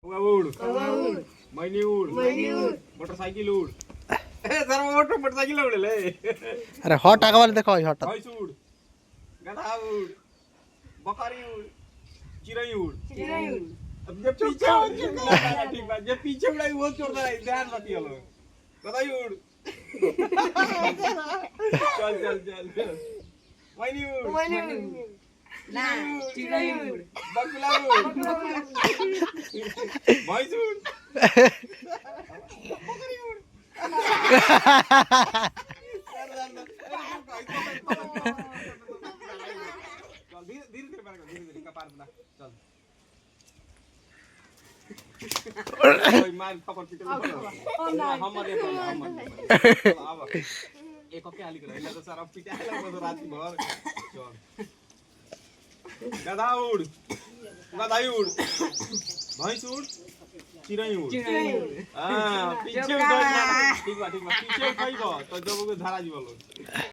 उड़ मैनी उड़ मोटरसाइकिल उड़ सर मोटरसाइकिल उड़ ले अरे हट आगे वाले देखो हट भैंस उड़ गधा उड़ बकरी उड़ चिड़ै उड़ अब जब पीछे ठीक बात जब पीछे उड़ाई वो छोड़ता है ध्यान रखिए लोग बताइए उड़ चल चल चल मैनी उड़ ना चिड़ै उड़ बगुला उड़ भैंस उड़ बकरी उड़ चल धीरे धीरे धीरे कपार बना चल ओए मार खबर पिटे हमर ये आवा एक के आली गला इला तो सारा पिटे आला बस रात भर चल गधा उड़ गधा उड़ भैंस उड़ चिड़ै उड़ हां पीछे ठीक बा पीछे कइबो तो जब धारा जीवलो